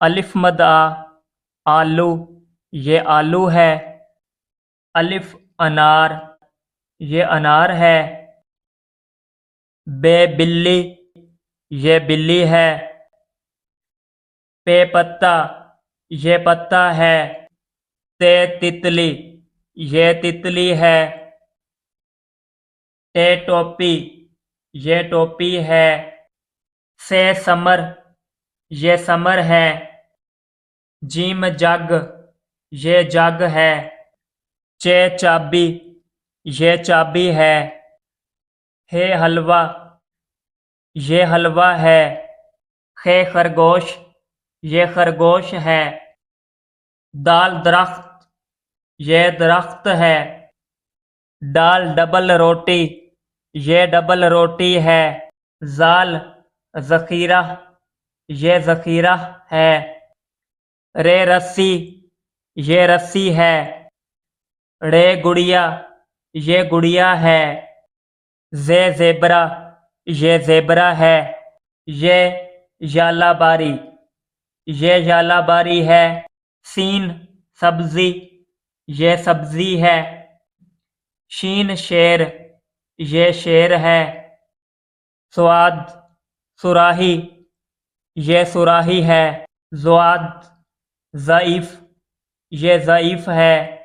अलिफ मद आलू, ये आलू है। अलिफ अनार, ये अनार है। बे बिल्ली, ये बिल्ली है। पे पत्ता, ये पत्ता है। ते तितली, ये तितली है। टे टोपी, ये टोपी है। से समर, ये समर है। जीम जग, ये जग है। चे चाबी, ये चाबी है। हे हलवा, ये हलवा है। खे खरगोश, ये खरगोश है। दाल दरख्त, ये दरख्त है। डाल डबल रोटी, ये डबल रोटी है। जाल ज़ख़ीरा, ये ज़ख़ीरा है। रे रस्सी, ये रस्सी है। रे गुड़िया, ये गुड़िया है। जे ज़ेबरा, ये ज़ेबरा है। ये यालाबारी, ये यालाबारी है। सीन सब्ज़ी, ये सब्ज़ी है। शीन शेर, ये शेर है। स्वाद सुराही, ये सुराही है। ज़ुआद ज़ईफ़, ये ज़ईफ़ है।